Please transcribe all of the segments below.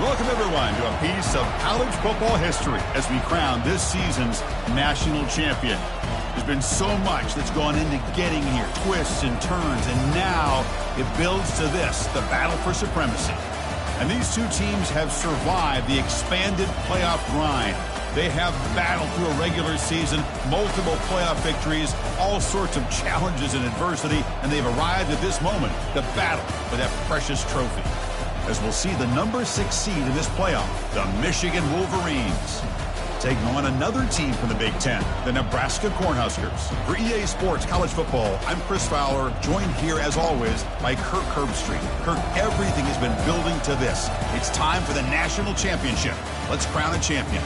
Welcome, everyone, to a piece of college football history as we crown this season's national champion. There's been so much that's gone into getting here, twists and turns, and now it builds to this, the battle for supremacy. And these two teams have survived the expanded playoff grind. They have battled through a regular season, multiple playoff victories, all sorts of challenges and adversity, and they've arrived at this moment, the battle for that precious trophy. As we'll see the number 6 seed in this playoff, the Michigan Wolverines, taking on another team from the Big Ten, the Nebraska Cornhuskers. For EA Sports College Football, I'm Chris Fowler, joined here as always by Kirk Herbstreit. Kirk, everything has been building to this. It's time for the national championship. Let's crown a champion.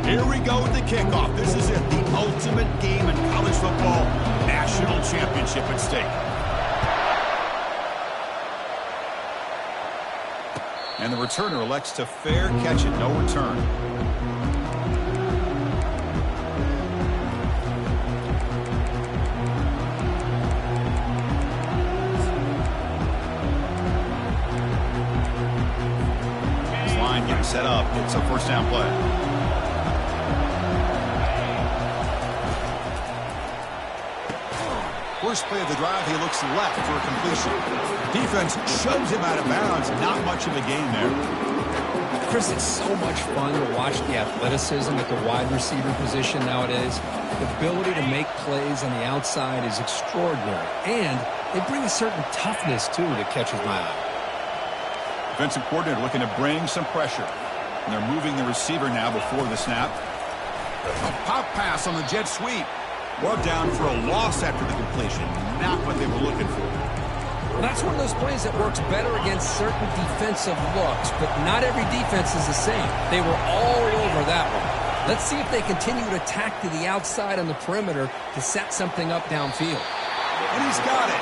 Here we go with the kickoff. This is it, the ultimate game in college football, national championship at stake. And the returner elects to fair catch it, no return. This line getting set up. It's a first down play. First play of the drive, he looks left for a completion. Defense shoves him out of bounds. Not much of a gain there. Chris, it's so much fun to watch the athleticism at the wide receiver position nowadays. The ability to make plays on the outside is extraordinary. And they bring a certain toughness, too, that catches my eye. Defensive coordinator looking to bring some pressure. And they're moving the receiver now before the snap. A pop pass on the jet sweep. Brought down for a loss after the completion. Not what they were looking for. Well, that's one of those plays that works better against certain defensive looks, but not every defense is the same. They were all over that one. Let's see if they continue to attack to the outside on the perimeter to set something up downfield. And he's got it.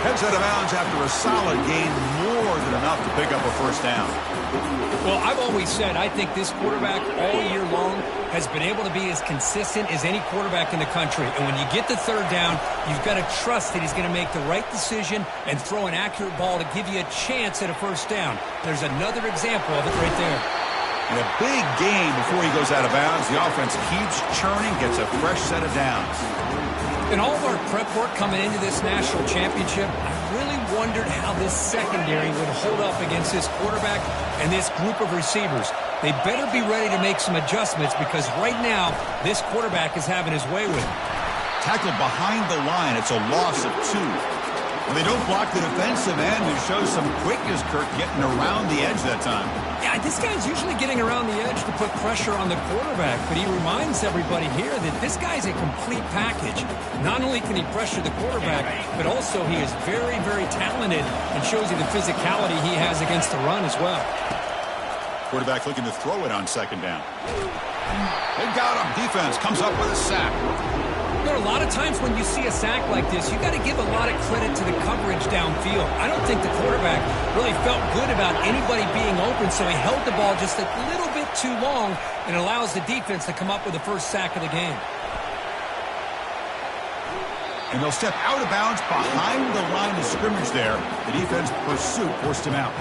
Heads out of bounds after a solid gain, more than enough to pick up a first down. Well, I've always said I think this quarterback all year long has been able to be as consistent as any quarterback in the country. And when you get the third down, you've got to trust that he's going to make the right decision and throw an accurate ball to give you a chance at a first down. There's another example of it right there. And a big gain before he goes out of bounds. The offense keeps churning, gets a fresh set of downs. In all of our prep work coming into this national championship, I really wondered how this secondary would hold up against this quarterback and this group of receivers. They better be ready to make some adjustments because right now, this quarterback is having his way with him. Tackled behind the line. It's a loss of 2. When they don't block the defensive end, it shows some quickness, Kirk, getting around the edge that time. Yeah, this guy's usually getting around the edge to put pressure on the quarterback, but he reminds everybody here that this guy's a complete package. Not only can he pressure the quarterback, but also he is very, very talented and shows you the physicality he has against the run as well. Quarterback looking to throw it on second down. They got him. Defense comes up with a sack. There are a lot of times when you see a sack like this, you got to give a lot of credit to the coverage downfield. I don't think the quarterback really felt good about anybody being open, so he held the ball just a little bit too long and allows the defense to come up with the first sack of the game. And they'll step out of bounds behind the line of scrimmage there. The defense pursuit forced him out.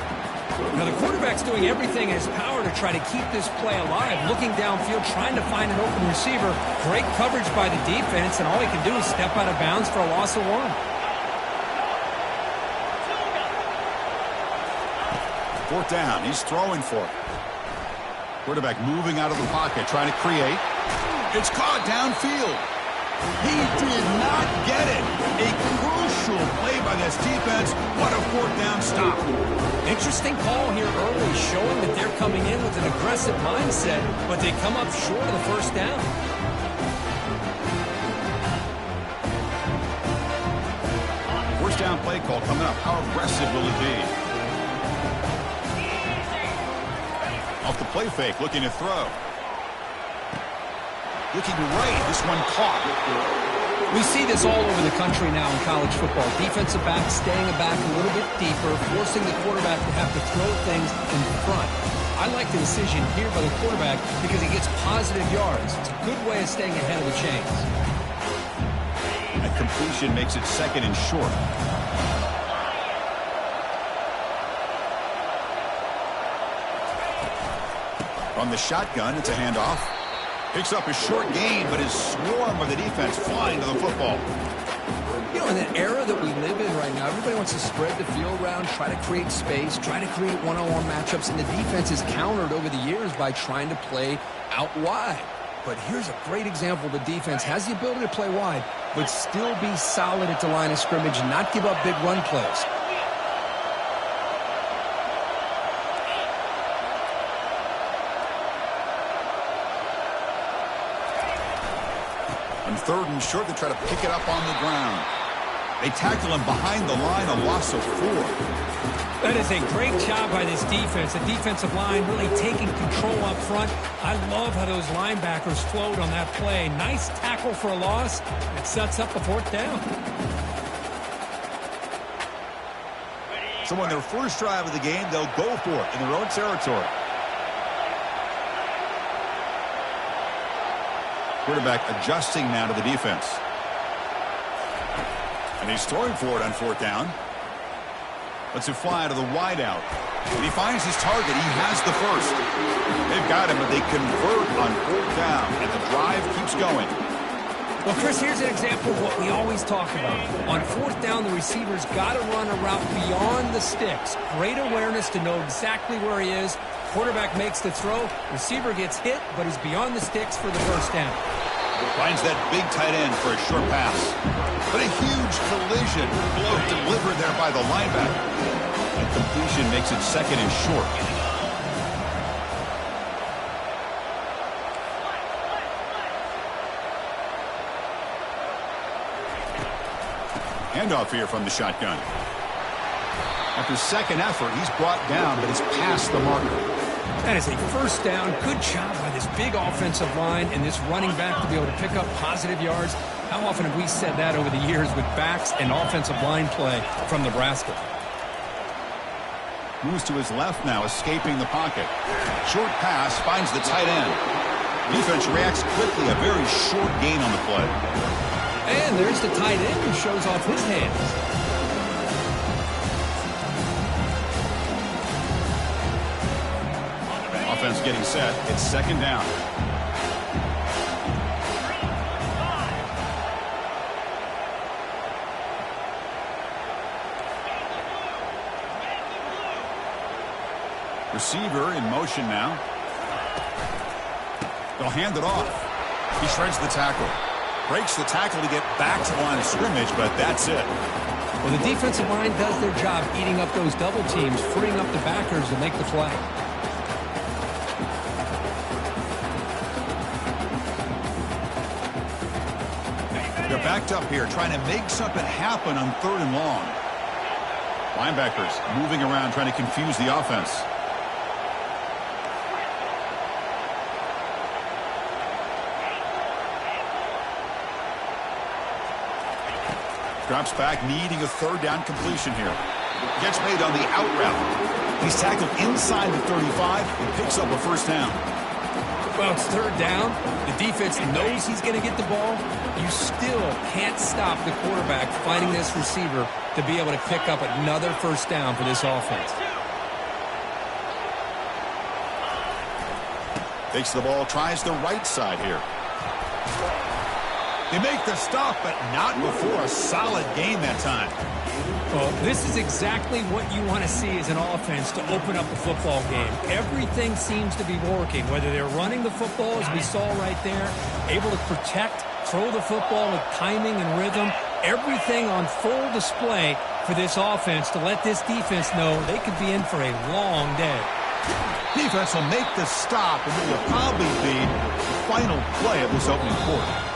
Now, the quarterback's doing everything in his power to try to keep this play alive, looking downfield, trying to find an open receiver. Great coverage by the defense, and all he can do is step out of bounds for a loss of 1. Fourth down. He's throwing for it. Quarterback moving out of the pocket, trying to create. It's caught downfield. He did not get it. A crucial play by this defense. What a fourth down stop. Interesting call here early, showing that they're coming in with an aggressive mindset, but they come up short of the first down. First down play call coming up. How aggressive will it be? Off the play fake, looking to throw. Looking right, this one caught. We see this all over the country now in college football. Defensive backs staying back a little bit deeper, forcing the quarterback to have to throw things in front. I like the decision here by the quarterback because he gets positive yards. It's a good way of staying ahead of the chains. That completion makes it second and short. From the shotgun, it's a handoff. Picks up a short gain, but is swarmed by the defense flying to the football. You know, in the era that we live in right now, everybody wants to spread the field around, try to create space, try to create one-on-one matchups, and the defense is countered over the years by trying to play out wide. But here's a great example. The defense has the ability to play wide, but still be solid at the line of scrimmage and not give up big run plays. On third and short, they try to pick it up on the ground. They tackle him behind the line, a loss of 4. That is a great job by this defense. The defensive line really taking control up front. I love how those linebackers flowed on that play. Nice tackle for a loss. It sets up the 4th down. So on their first drive of the game, they'll go for it in their own territory. Quarterback adjusting now to the defense. And he's throwing for it on 4th down. Lets it fly to the wideout. And he finds his target. He has the first. They've got him, but they convert on 4th down. And the drive keeps going. Well, Chris, here's an example of what we always talk about. On 4th down, the receiver's got to run a route beyond the sticks. Great awareness to know exactly where he is. Quarterback makes the throw. Receiver gets hit, but he's beyond the sticks for the first down. Finds that big tight end for a short pass. But a huge collision delivered there by the linebacker. That completion makes it second and short. Handoff here from the shotgun. After second effort, he's brought down, but he's past the marker. That is a first down. Good job by this big offensive line and this running back to be able to pick up positive yards. How often have we said that over the years with backs and offensive line play from Nebraska? Moves to his left now, escaping the pocket. Short pass finds the tight end. Defense reacts quickly, a very short gain on the play. And there's the tight end who shows off his hands. Offense getting set. It's second down. Receiver in motion now. They'll hand it off. He shreds the tackle. Breaks the tackle to get back to the line of scrimmage, but that's it. Well, the defensive line does their job eating up those double teams, freeing up the backers to make the play. They're backed up here, trying to make something happen on 3rd and long. Linebackers moving around, trying to confuse the offense. Drops back, needing a 3rd down completion here. Gets made on the out route. He's tackled inside the 35 and picks up a first down. Well, it's 3rd down. The defense knows he's going to get the ball. You still can't stop the quarterback finding this receiver to be able to pick up another first down for this offense. Takes the ball, tries the right side here. They make the stop, but not before a solid gain that time. Well, this is exactly what you want to see as an offense to open up the football game. Everything seems to be working, whether they're running the football, as we saw right there, able to protect, throw the football with timing and rhythm, everything on full display for this offense to let this defense know they could be in for a long day. Defense will make the stop, and it will probably be the final play of this opening quarter.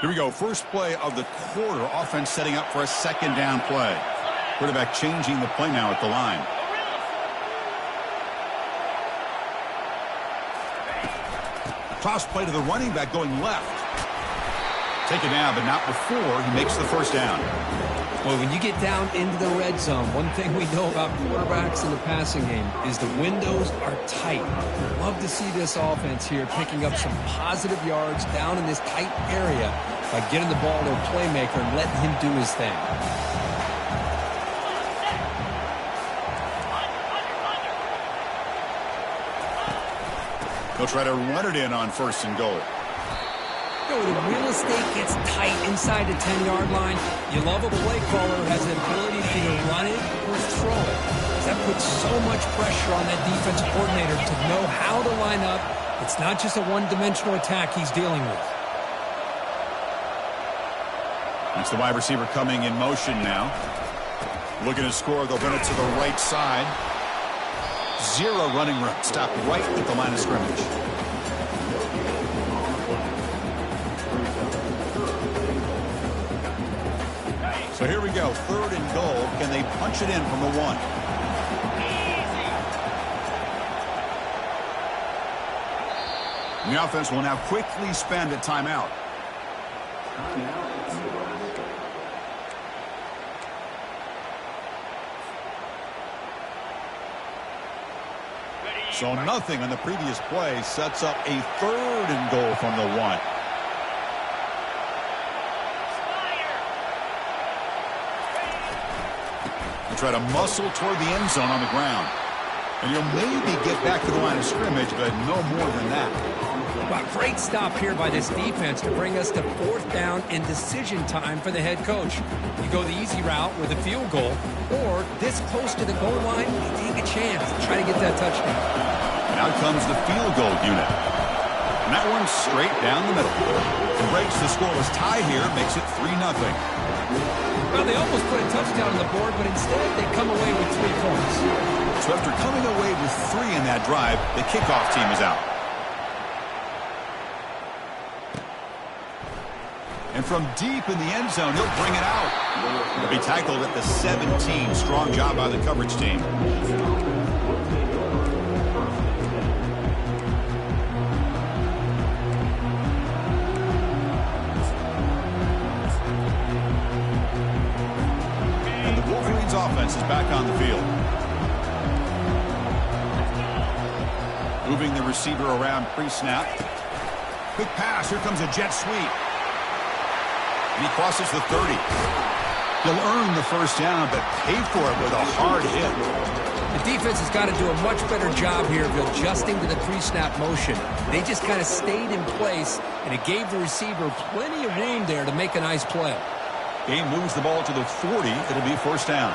Here we go. First play of the quarter. Offense setting up for a second down play. Quarterback changing the play now at the line. Cross play to the running back going left. Taken down, but not before he makes the first down. Well, when you get down into the red zone, one thing we know about quarterbacks in the passing game is the windows are tight. Love to see this offense here picking up some positive yards down in this tight area by getting the ball to a playmaker and letting him do his thing. They'll try to run it in on 1st and goal. You know, the real estate gets tight inside the 10-yard line. You love a play caller who has the ability to either run it or throw it. That puts so much pressure on that defensive coordinator to know how to line up. It's not just a one-dimensional attack he's dealing with. It's the wide receiver coming in motion now. Looking to score, they'll run it to the right side. Zero running room. Stop right at the line of scrimmage. So here we go, 3rd and goal. Can they punch it in from the 1? And the offense will now quickly spend a timeout. So nothing on the previous play sets up a 3rd and goal from the 1. Try to muscle toward the end zone on the ground. And you'll maybe get back to the line of scrimmage, but no more than that. Well, great stop here by this defense to bring us to 4th down and decision time for the head coach. You go the easy route with a field goal, or this close to the goal line, you take a chance to try to get that touchdown. And out comes the field goal unit. And that one's straight down the middle. It breaks the scoreless tie here, makes it 3-0. Well, they almost put a touchdown on the board, but instead they come away with 3 points. So after coming away with 3 in that drive, the kickoff team is out. And from deep in the end zone, he'll bring it out. He'll be tackled at the 17. Strong job by the coverage team. Offense is back on the field. Moving the receiver around pre-snap. Quick pass. Here comes a jet sweep. And he crosses the 30. He'll earn the first down, but pay for it with a hard hit. The defense has got to do a much better job here of adjusting to the pre-snap motion. They just kind of stayed in place, and it gave the receiver plenty of room there to make a nice play. Game moves the ball to the 40. It'll be 1st down.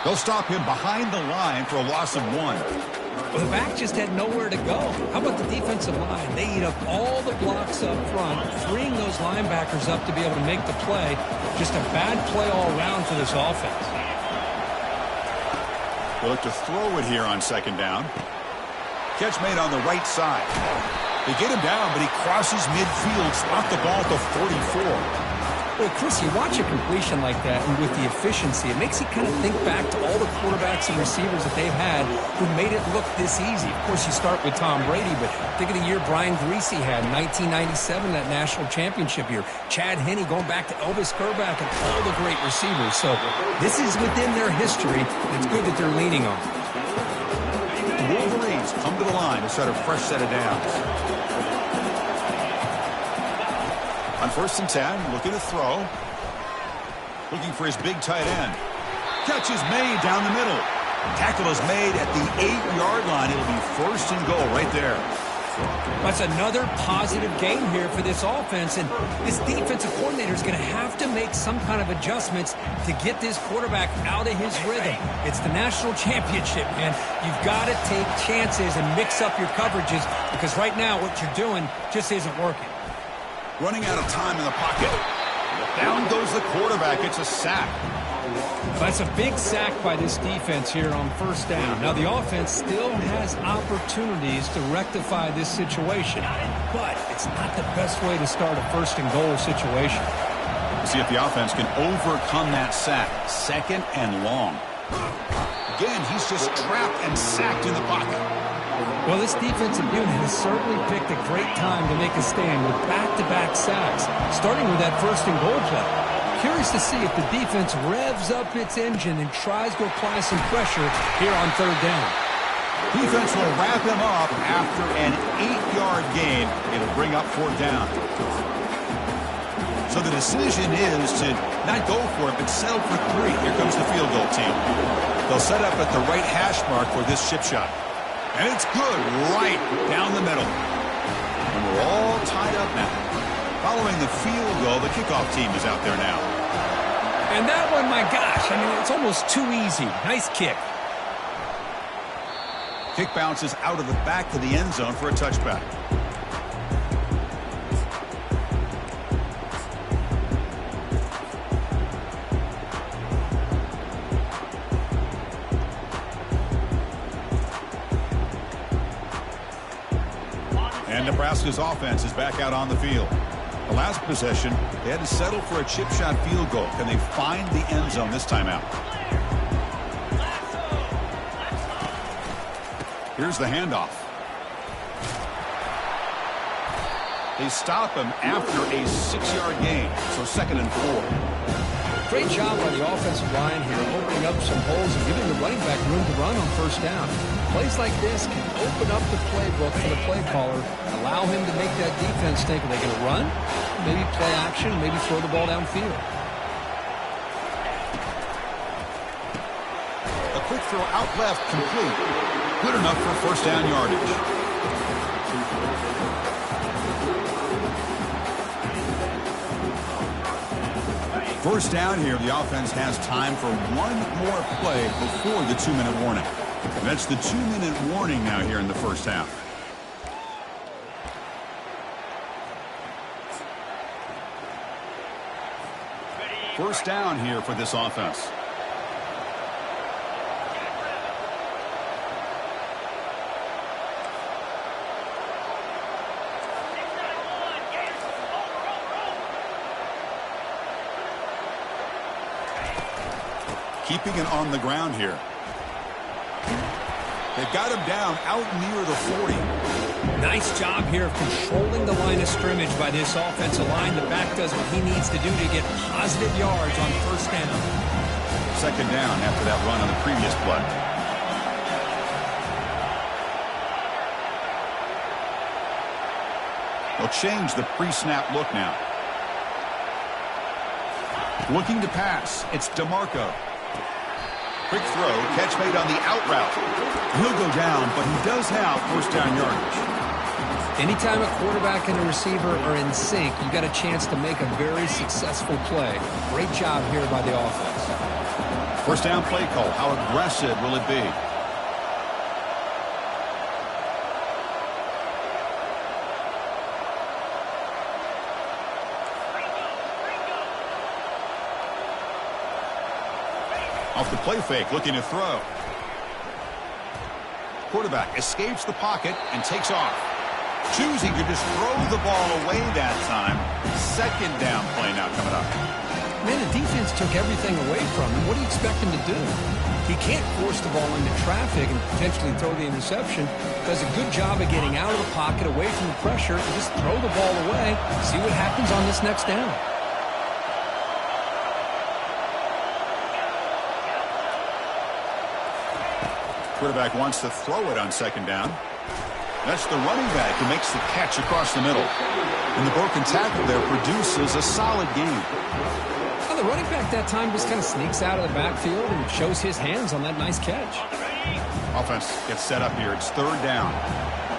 They'll stop him behind the line for a loss of 1. Well, the back just had nowhere to go. How about the defensive line? They eat up all the blocks up front, freeing those linebackers up to be able to make the play. Just a bad play all around for this offense. They'll look to throw it here on 2nd down. Catch made on the right side. They get him down, but he crosses midfield, spot the ball at the 44. Well, Chris, you watch a completion like that, and with the efficiency, it makes you kind of think back to all the quarterbacks and receivers that they've had who made it look this easy. Of course, you start with Tom Brady, but think of the year Brian Griese had in 1997, that national championship year. Chad Henne going back to Elvis Grbac and all the great receivers. So this is within their history, and it's good that they're leaning on it. The Wolverines come to the line to start a fresh set of downs. On 1st and 10, looking to throw. Looking for his big tight end. Catch is made down the middle. Tackle is made at the 8-yard line. It'll be 1st and goal right there. That's another positive game here for this offense, and this defensive coordinator is going to have to make some kind of adjustments to get this quarterback out of his rhythm. It's the national championship, man. You've got to take chances and mix up your coverages, because right now what you're doing just isn't working. Running out of time in the pocket. Down goes the quarterback. It's a sack. That's a big sack by this defense here on 1st down. Now, the offense still has opportunities to rectify this situation, but it's not the best way to start a 1st and goal situation. See if the offense can overcome that sack. 2nd and long. Again, he's just trapped and sacked in the pocket. Well, this defensive unit has certainly picked a great time to make a stand with back-to-back sacks, starting with that first and goal play. Curious to see if the defense revs up its engine and tries to apply some pressure here on third down. Defense will wrap him up after an 8-yard gain. It'll bring up fourth down. So the decision is to not go for it, but settle for 3. Here comes the field goal team. They'll set up at the right hash mark for this chip shot. And it's good right down the middle. And we're all tied up now. Following the field goal, the kickoff team is out there now. And that one, my gosh, I mean, it's almost too easy. Nice kick. Kick bounces out of the back to the end zone for a touchback. And Nebraska's offense is back out on the field. The last possession, they had to settle for a chip shot field goal. Can they find the end zone this time out? Here's the handoff. They stop him after a 6-yard gain, so 2nd and 4. Great job by the offensive line here, opening up some holes and giving the running back room to run on first down. Plays like this can open up the playbook for the play caller, allow him to make that defense think, are they going to run? Maybe play action, maybe throw the ball downfield. A quick throw out left, complete. Good enough for first down yardage. First down here, the offense has time for one more play before the 2-minute warning. And that's the 2-minute warning now here in the first half. First down here for this offense. Keeping it on the ground here. They've got him down out near the 40. Nice job here of controlling the line of scrimmage by this offensive line. The back does what he needs to do to get positive yards on first down. 2nd down after that run on the previous play. They'll change the pre-snap look now. Looking to pass. It's DeMarco. Quick throw, catch made on the out route. He'll go down, but he does have first down yardage. Anytime a quarterback and a receiver are in sync, you got a chance to make a very successful play. Great job here by the offense. First down play call. How aggressive will it be? Off the play fake, looking to throw. Quarterback escapes the pocket and takes off. Choosing to just throw the ball away that time. 2nd down play now coming up. Man, the defense took everything away from him. What do you expect him to do? He can't force the ball into traffic and potentially throw the interception. Does a good job of getting out of the pocket, away from the pressure, and just throw the ball away. See what happens on this next down. Quarterback wants to throw it on 2nd down. That's the running back who makes the catch across the middle. And the broken tackle there produces a solid gain. Well, the running back that time just kind of sneaks out of the backfield and shows his hands on that nice catch. Offense gets set up here. It's 3rd down.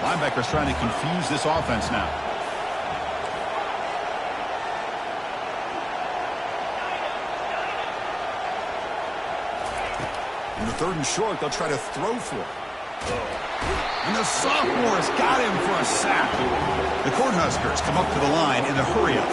Linebacker's trying to confuse this offense now. In the 3rd and short, they'll try to throw for it. And the sophomore has got him for a sack. The Cornhuskers come up to the line in the hurry-up.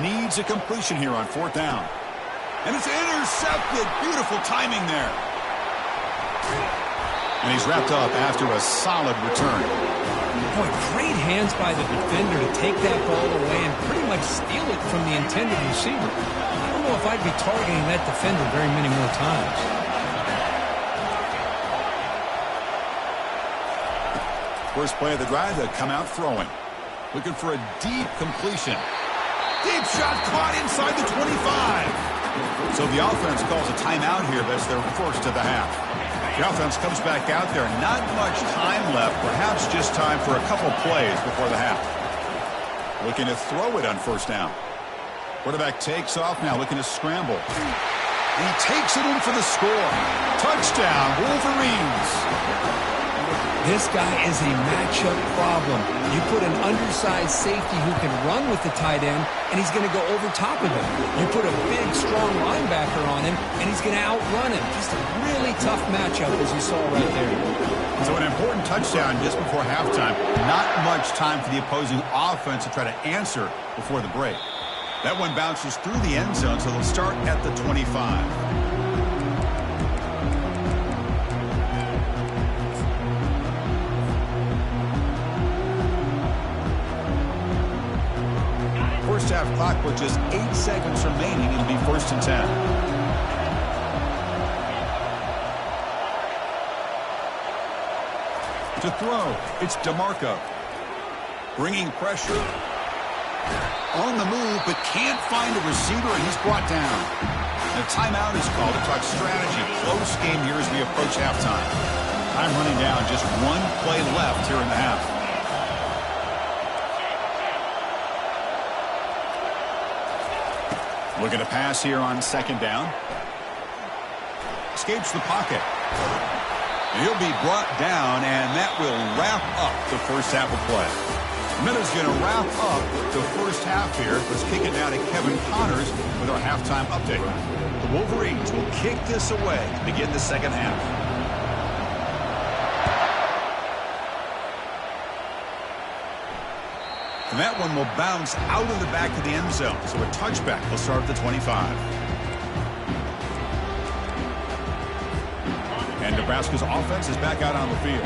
Needs a completion here on 4th down. And it's intercepted. Beautiful timing there. And he's wrapped up after a solid return. Boy, great hands by the defender to take that ball away and pretty much steal it from the intended receiver. I don't know if I'd be targeting that defender very many more times. First play of the drive, they come out throwing. Looking for a deep completion. Deep shot caught inside the 25. So the offense calls a timeout here. That's their first of the half. The offense comes back out there. Not much time left. Perhaps just time for a couple plays before the half. Looking to throw it on first down. Quarterback takes off now, looking to scramble. And he takes it in for the score. Touchdown, Wolverines. This guy is a matchup problem. You put an undersized safety who can run with the tight end, and he's going to go over top of him. You put a big, strong linebacker on him, and he's going to outrun him. Just a really tough matchup, as you saw right there. So an important touchdown just before halftime. Not much time for the opposing offense to try to answer before the break. That one bounces through the end zone, so they'll start at the 25. First half clock with just 8 seconds remaining. It'll be 1st and 10. To throw, it's DeMarco. Bringing pressure. On the move, but can't find a receiver, and he's brought down. And a timeout is called to talk strategy. Close game here as we approach halftime. Time running down, just one play left here in the half. Looking to pass here on second down. Escapes the pocket. He'll be brought down, and that will wrap up the first half of play. Minutes going to wrap up the first half here. Let's kick it now to Kevin Connors with our halftime update. The Wolverines will kick this away to begin the second half. And that one will bounce out of the back of the end zone. So a touchback will start at the 25. And Nebraska's offense is back out on the field.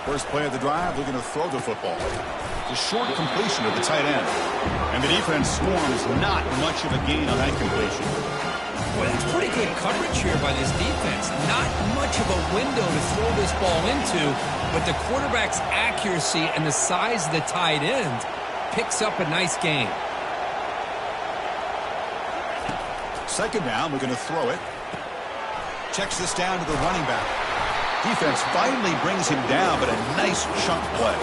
First play of the drive, looking to throw the football. It's a short completion to the tight end. And the defense swarms not much of a gain on that completion. Boy, that's pretty good coverage here by this defense. Not much of a window to throw this ball into, but the quarterback's accuracy and the size of the tight end picks up a nice gain. Second down, we're going to throw it. Checks this down to the running back. Defense finally brings him down, but a nice chunk play.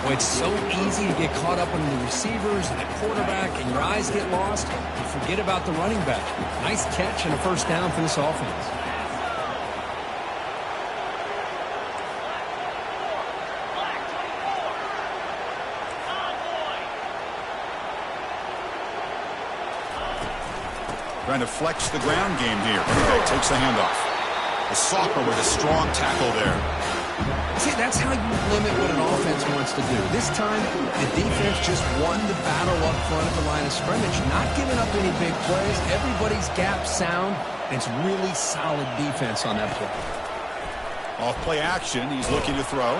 Boy, it's so easy to get caught up on the receivers and the quarterback, and your eyes get lost. You forget about the running back. Nice catch and a first down for this offense. Trying to flex the ground game here. Running back takes the handoff. The soccer with a strong tackle there. See, that's how you limit what an offense wants to do. This time, the defense just won the battle up front at the line of scrimmage, not giving up any big plays. Everybody's gap sound, and it's really solid defense on that play. Off play action, he's looking to throw.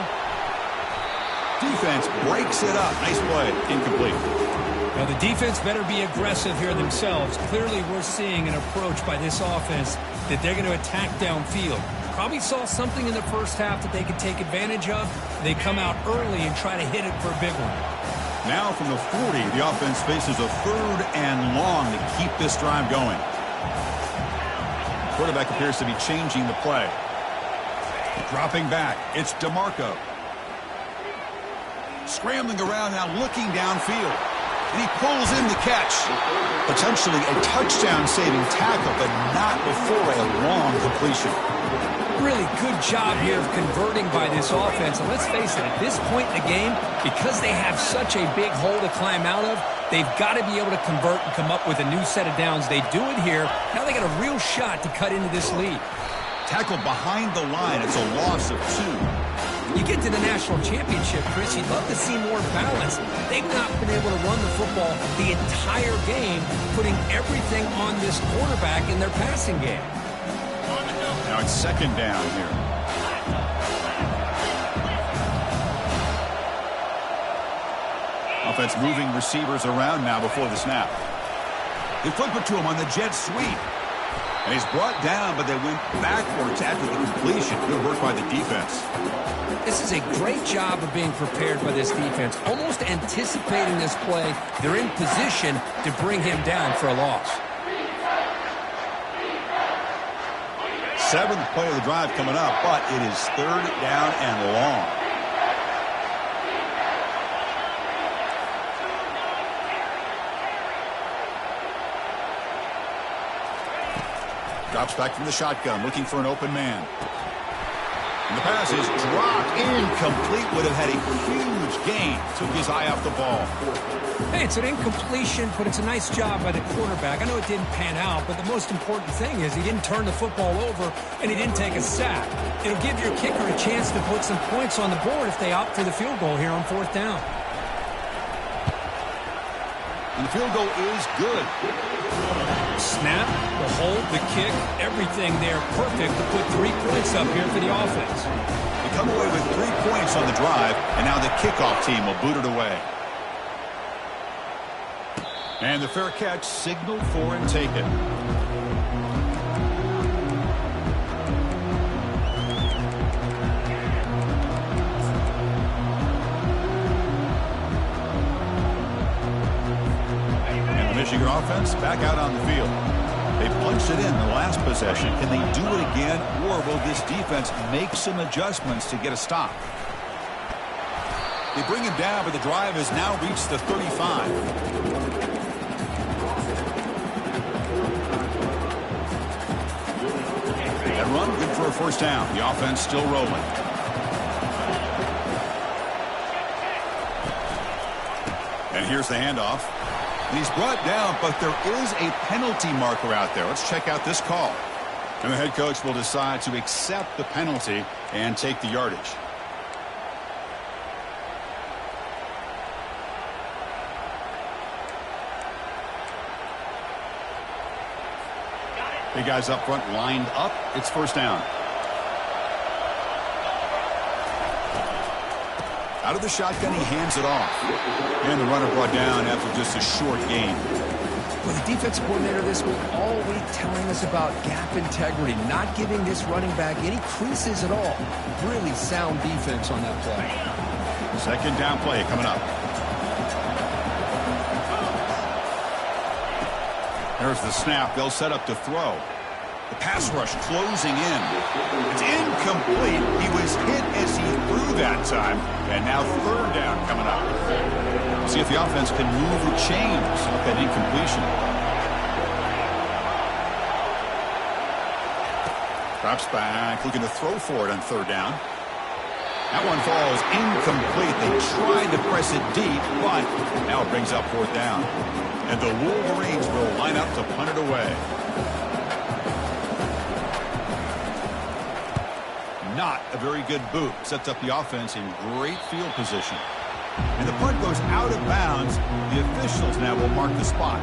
Defense breaks it up. Nice play. Incomplete. Now, the defense better be aggressive here themselves. Clearly, we're seeing an approach by this offense that they're going to attack downfield. Probably saw something in the first half that they could take advantage of. They come out early and try to hit it for a big one. Now from the 40, the offense faces a 3rd and long to keep this drive going. Quarterback appears to be changing the play. Dropping back, it's DeMarco. Scrambling around now, looking downfield. And he pulls in the catch. Potentially a touchdown-saving tackle, but not before a long completion. Really good job here of converting by this offense. And let's face it, at this point in the game, because they have such a big hole to climb out of, they've got to be able to convert and come up with a new set of downs. They do it here. Now they got a real shot to cut into this lead. Tackle behind the line. It's a loss of 2. You get to the national championship, Chris, you'd love to see more balance. They've not been able to run the football the entire game, putting everything on this quarterback in their passing game. Now it's second down here. Offense moving receivers around now before the snap. They flip it to him on the jet sweep. And he's brought down, but they went backwards after the completion. Good work by the defense. This is a great job of being prepared by this defense, almost anticipating this play. They're in position to bring him down for a loss. Seventh play of the drive coming up, but it is third down and long. Drops back from the shotgun, looking for an open man. And the pass is dropped, incomplete. Would have had a huge gain. Took his eye off the ball. Hey, it's an incompletion, but it's a nice job by the quarterback. I know it didn't pan out, but the most important thing is he didn't turn the football over and he didn't take a sack. It'll give your kicker a chance to put some points on the board if they opt for the field goal here on fourth down. And the field goal is good. Snap, the hold, the kick, everything there perfect to put 3 points up here for the offense. They come away with 3 points on the drive, and now the kickoff team will boot it away. And the fair catch signaled for and taken. Michigan offense back out on the field. They punched it in the last possession. Can they do it again, or will this defense make some adjustments to get a stop? They bring him down, but the drive has now reached the 35. That run, good for a first down. The offense still rolling. And here's the handoff. He's brought down, but there is a penalty marker out there. Let's check out this call. And the head coach will decide to accept the penalty and take the yardage. Big guys up front lined up. It's first down. Out of the shotgun, he hands it off. And the runner brought down after just a short gain. Well, the defensive coordinator this week all week telling us about gap integrity, not giving this running back any creases at all. Really sound defense on that play. Second down play coming up. There's the snap. They'll set up to throw. The pass rush closing in. It's incomplete. He was hit as he threw that time. And now third down coming up. See if the offense can move the chains with that incompletion. Drops back, looking to throw for it on third down. That one falls incomplete. They tried to press it deep, but now it brings up fourth down. And the Wolverines will line up to punt it away. Not a very good boot. Sets up the offense in great field position. And the punt goes out of bounds. The officials now will mark the spot.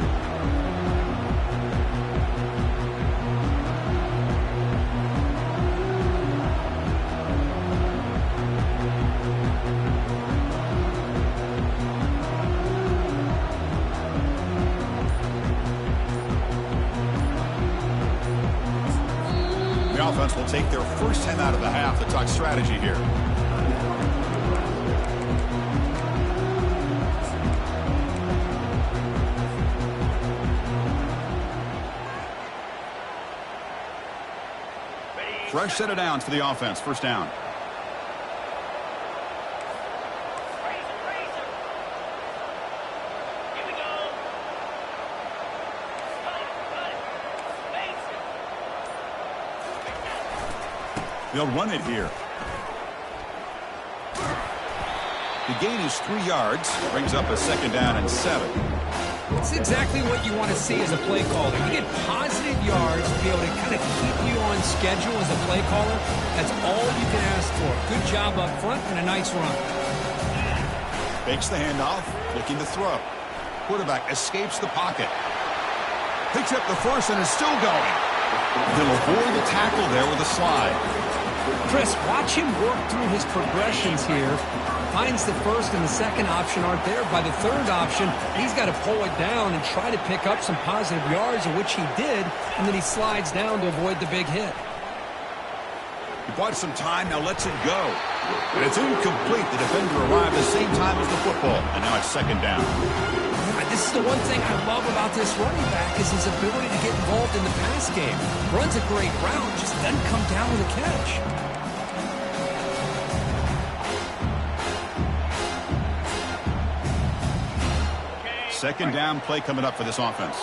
The offense will take their first 10 out of the half to talk strategy here. Fresh set of downs for the offense. First down. They'll run it here. The gain is 3 yards. Brings up a second down and 7. It's exactly what you want to see as a play caller. You get positive yards to be able to kind of keep you on schedule as a play caller, that's all you can ask for. Good job up front and a nice run. Fakes the handoff, looking to throw. Quarterback escapes the pocket. Picks up the first and is still going. He'll avoid the tackle there with a slide. Chris, watch him work through his progressions here. Finds the first and the second option aren't there. By the third option, he's got to pull it down and try to pick up some positive yards, of which he did, and then he slides down to avoid the big hit. He bought some time, now lets it go. And it's incomplete. The defender arrived at the same time as the football, and now it's second down. This is the one thing I love about this running back is his ability to get involved in the pass game. Runs a great route, just doesn't come down with a catch. Second down play coming up for this offense.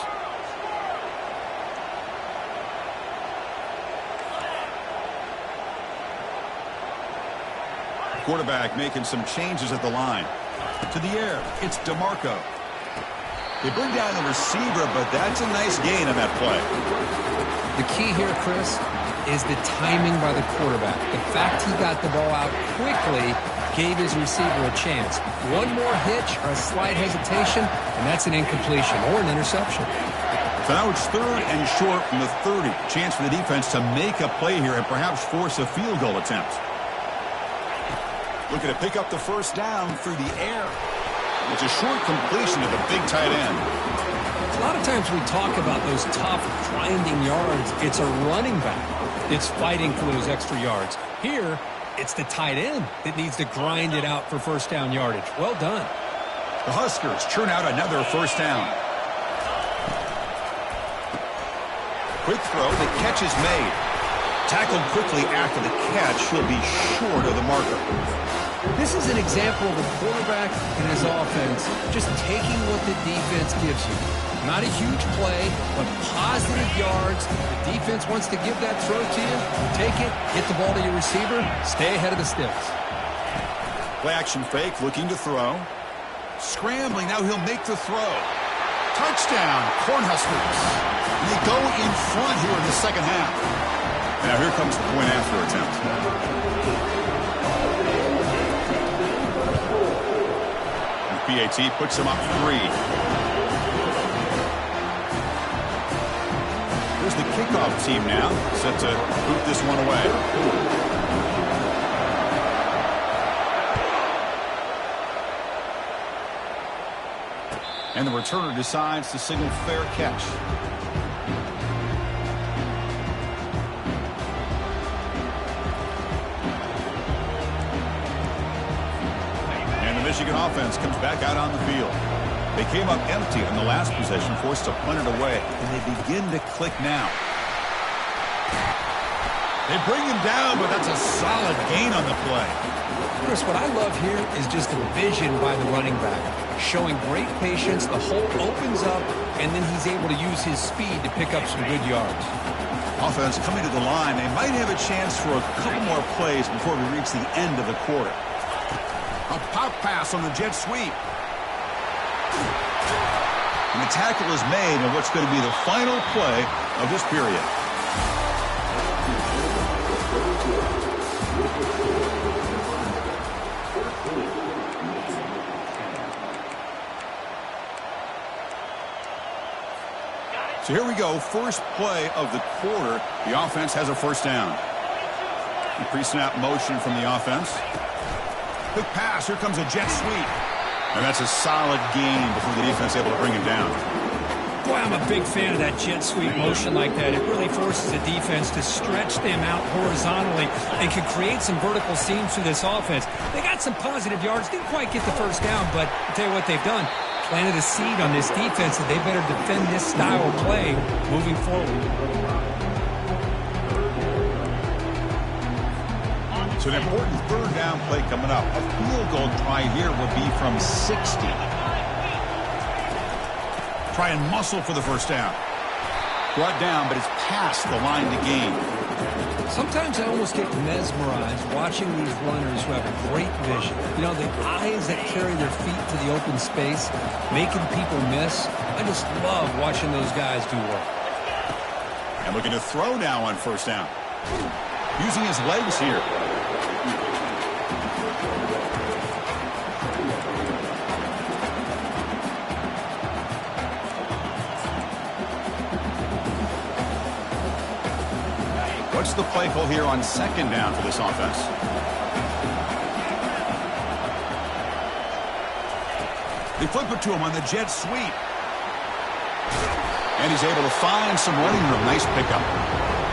Quarterback making some changes at the line. To the air, it's DeMarco. They bring down the receiver, but that's a nice gain on that play. The key here, Chris, is the timing by the quarterback. The fact he got the ball out quickly gave his receiver a chance. One more hitch or a slight hesitation, and that's an incompletion or an interception. So now it's third and short from the 30. Chance for the defense to make a play here and perhaps force a field goal attempt. Looking to pick up the first down through the air. It's a short completion to the big tight end. A lot of times we talk about those tough, grinding yards. It's a running back that's fighting for those extra yards. Here, it's the tight end that needs to grind it out for first down yardage. Well done. The Huskers churn out another first down. Quick throw, the catch is made. Tackled quickly after the catch, he'll be short of the marker. This is an example of a quarterback and his offense just taking what the defense gives you. Not a huge play, but positive yards. The defense wants to give that throw to you. Take it, get the ball to your receiver, stay ahead of the sticks. Play action fake, looking to throw. Scrambling, now he'll make the throw. Touchdown, Cornhuskers. And they go in front here in the second half. Now here comes the point after attempt. PAT puts him up 3. Here's the kickoff team now, set to boot this one away. And the returner decides to signal fair catch. Michigan offense comes back out on the field. They came up empty on the last possession, forced to punt it away, and they begin to click now. They bring him down, but that's a solid gain on the play. Chris, what I love here is just the vision by the running back. Showing great patience, the hole opens up, and then he's able to use his speed to pick up some good yards. Offense coming to the line. They might have a chance for a couple more plays before we reach the end of the quarter. A pop pass on the jet sweep. And the tackle is made on what's going to be the final play of this period. So here we go, first play of the quarter. The offense has a first down. The pre-snap motion from the offense. Quick pass, here comes a jet sweep. And that's a solid gain before the defense is able to bring him down. Boy, I'm a big fan of that jet sweep motion like that. It really forces the defense to stretch them out horizontally and can create some vertical seams through this offense. They got some positive yards, didn't quite get the first down, but I'll tell you what they've done. Planted a seed on this defense that they better defend this style of play moving forward. So an important third down play coming up. A field goal try here will be from 60. Try and muscle for the first down. Brought down, but it's past the line to gain. Sometimes I almost get mesmerized watching these runners who have a great vision. You know, the eyes that carry their feet to the open space, making people miss. I just love watching those guys do work. And looking to throw now on first down. Using his legs here. What's the play call here on second down for this offense? They flip it to him on the jet sweep. And he's able to find some running room. Nice pickup.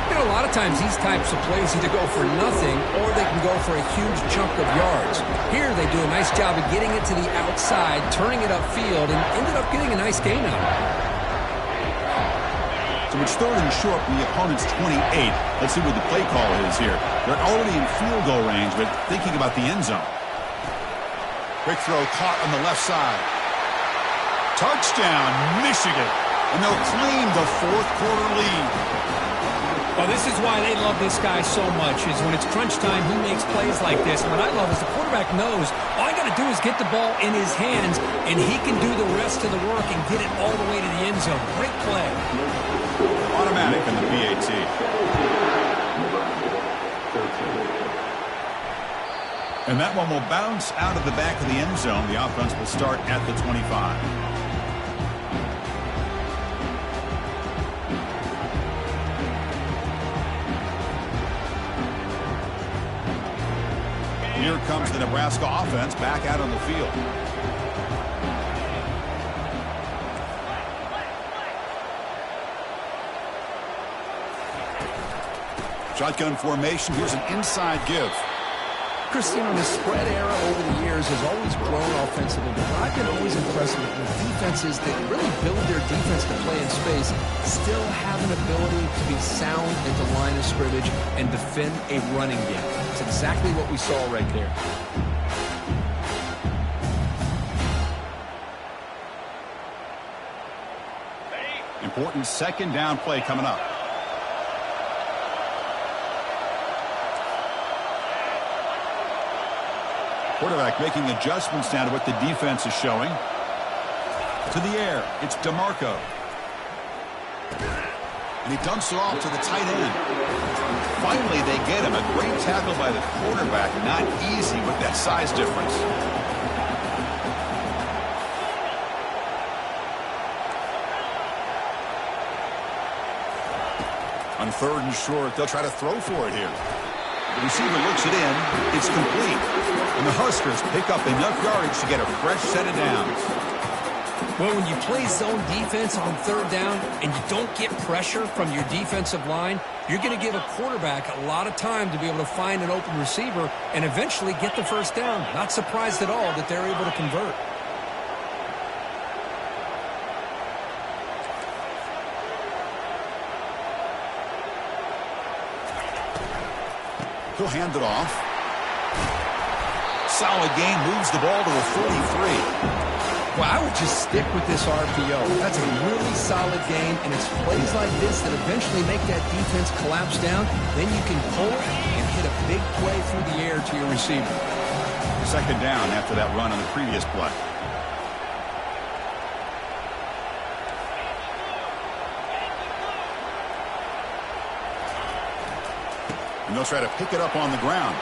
You know, a lot of times these types of plays either go for nothing or they can go for a huge chunk of yards. Here they do a nice job of getting it to the outside, turning it upfield, and ended up getting a nice gain on it. So it's third and short from the opponent's 28. Let's see what the play call is here. They're already in field goal range, but thinking about the end zone. Quick throw caught on the left side. Touchdown, Michigan. And they'll claim the fourth quarter lead. Well, this is why they love this guy so much, is when it's crunch time, he makes plays like this. What I love is the quarterback knows all I got to do is get the ball in his hands, and he can do the rest of the work and get it all the way to the end zone. Great play. Automatic in the PAT. And that one will bounce out of the back of the end zone. The offense will start at the 25. Here comes the Nebraska offense back out on the field. Shotgun formation. Here's an inside give. Christine, the spread era over the years has always grown offensively, but what I've been always impressed with defenses that really build their defense to play in space still have an ability to be sound at the line of scrimmage and defend a running game. It's exactly what we saw right there. Important second down play coming up. Quarterback making adjustments now to what the defense is showing. To the air, it's DeMarco. And he dumps it off to the tight end. Finally, they get him. A great tackle by the quarterback. Not easy with that size difference. On third and short, they'll try to throw for it here. The receiver looks it in. It's complete. And the Huskers pick up enough yardage to get a fresh set of downs. Well, when you play zone defense on third down and you don't get pressure from your defensive line, you're going to give a quarterback a lot of time to be able to find an open receiver and eventually get the first down. Not surprised at all that they're able to convert. He'll hand it off. Solid gain, moves the ball to the 43. Well, I would just stick with this RPO. That's a really solid game, and it's plays like this that eventually make that defense collapse down. Then you can pull it and hit a big play through the air to your receiver. Second down after that run on the previous play. And they'll try to pick it up on the ground.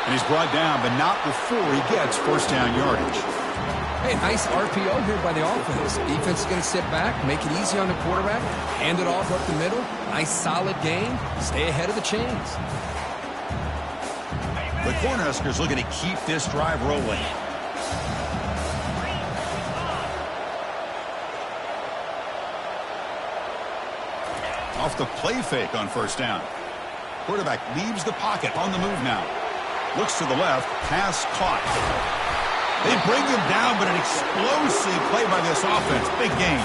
And he's brought down, but not before he gets first down yardage. Hey, nice RPO here by the offense. Defense is going to sit back, make it easy on the quarterback, hand it off up the middle. Nice solid game. Stay ahead of the chains. The Cornhuskers looking to keep this drive rolling. Off the play fake on first down. Quarterback leaves the pocket, on the move now. Looks to the left, pass caught. They bring him down, but an explosive play by this offense. Big gain.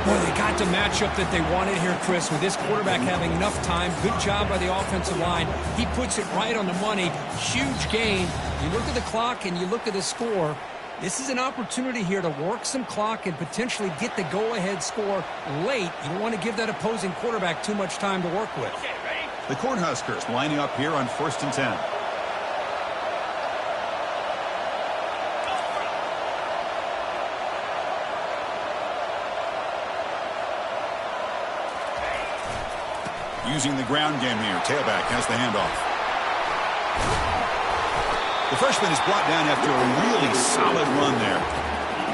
Boy, they got the matchup that they wanted here, Chris, with this quarterback having enough time. Good job by the offensive line. He puts it right on the money. Huge gain. You look at the clock and you look at the score. This is an opportunity here to work some clock and potentially get the go-ahead score late. You don't want to give that opposing quarterback too much time to work with. The Cornhuskers lining up here on 1st and 10. Using the ground game here. Tailback has the handoff. The freshman is brought down after a really solid run there.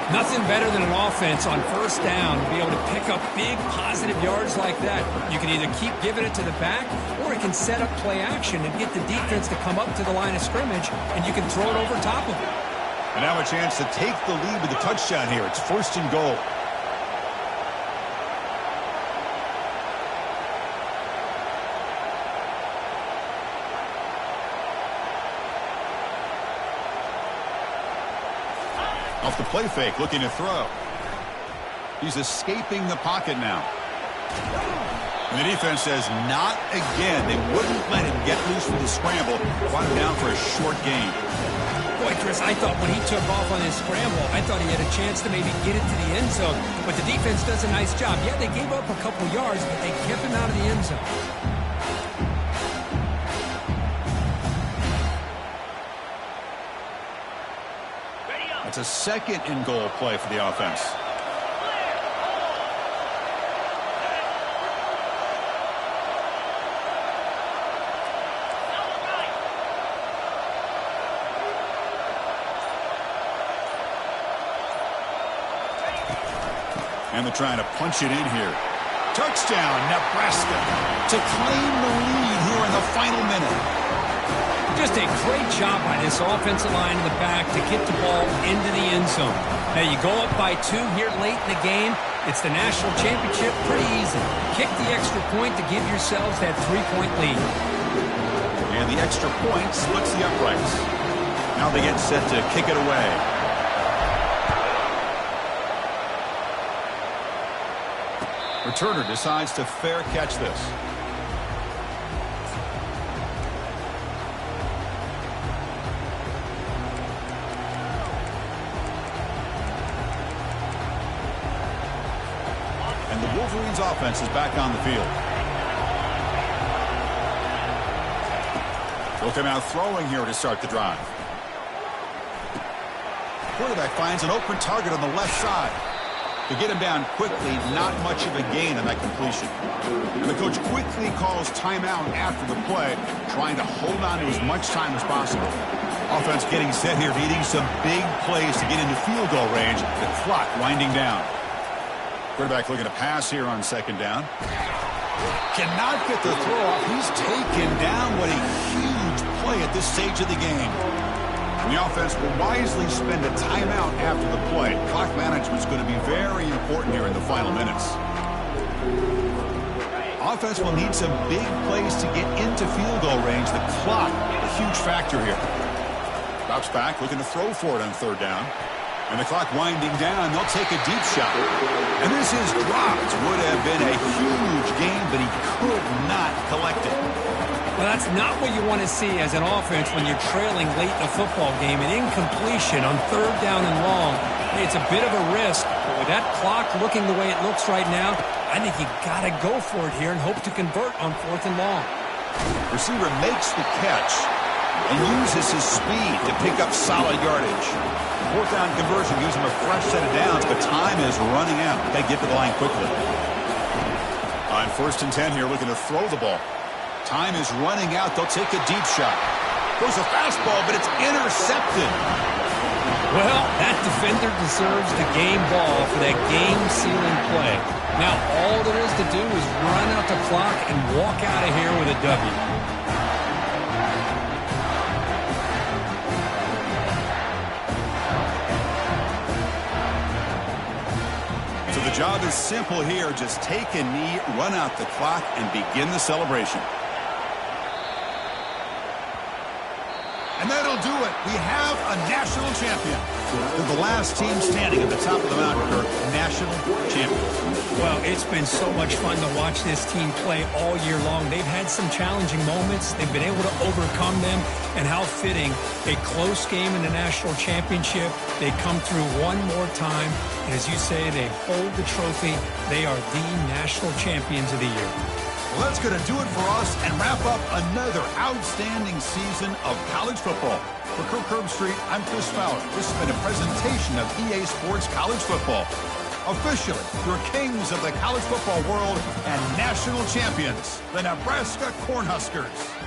Nothing better than an offense on first down to be able to pick up big positive yards like that. You can either keep giving it to the back, or it can set up play action and get the defense to come up to the line of scrimmage, and you can throw it over top of it. And now a chance to take the lead with a touchdown here. It's 1st and goal. Off the play fake, looking to throw. He's escaping the pocket now. And the defense says, not again. They wouldn't let him get loose with the scramble. Brought him down for a short gain. Boy, Chris, I thought when he took off on his scramble, I thought he had a chance to maybe get it to the end zone. But the defense does a nice job. Yeah, they gave up a couple yards, but they kept him out of the end zone. It's a 2nd and goal play for the offense. And they're trying to punch it in here. Touchdown, Nebraska, to claim the lead here in the final minute. Just a great job by this offensive line in the back to get the ball into the end zone. Now you go up by 2 here late in the game. It's the national championship, pretty easy. Kick the extra point to give yourselves that 3-point lead. And the extra point splits the uprights. Now they get set to kick it away. Returner decides to fair catch this. And the Wolverines offense is back on the field. They'll come out throwing here to start the drive. Quarterback finds an open target on the left side. To get him down quickly, not much of a gain on that completion. And the coach quickly calls timeout after the play, trying to hold on to as much time as possible. Offense getting set here, needing some big plays to get into field goal range. The clock winding down. Quarterback looking to pass here on 2nd down. Cannot get the throw off. He's taken down. What a huge play at this stage of the game. And the offense will wisely spend a timeout after the play. Clock management is going to be very important here in the final minutes. Offense will need some big plays to get into field goal range. The clock, a huge factor here. Drops back, looking to throw for it on 3rd down. And the clock winding down, they'll take a deep shot. And this is dropped. Would have been a huge gain, but he could not collect it. Well, that's not what you want to see as an offense when you're trailing late in a football game. An incompletion on 3rd down and long. Hey, it's a bit of a risk, but with that clock looking the way it looks right now, I think you got to go for it here and hope to convert on 4th and long. Receiver makes the catch and uses his speed to pick up solid yardage. 4th down conversion gives him a fresh set of downs, but time is running out. Got to get to the line quickly. On 1st and 10 here, looking to throw the ball. Time is running out. They'll take a deep shot. Goes a fastball, but it's intercepted. Well, that defender deserves the game ball for that game-sealing play. Now, all there is to do is run out the clock and walk out of here with a W. So the job is simple here. Just take a knee, run out the clock, and begin the celebration. And that'll do it. We have a national champion. They're the last team standing at the top of the mountain, Kirk. National champions. Well, it's been so much fun to watch this team play all year long. They've had some challenging moments. They've been able to overcome them. And how fitting, a close game in the national championship. They come through one more time. And as you say, they hold the trophy. They are the national champions of the year. Well, that's going to do it for us and wrap up another outstanding season of college football. For Kirk Herbstreit, I'm Chris Fowler. This has been a presentation of EA Sports College Football. officially your kings of the college football world and national champions, the Nebraska Cornhuskers.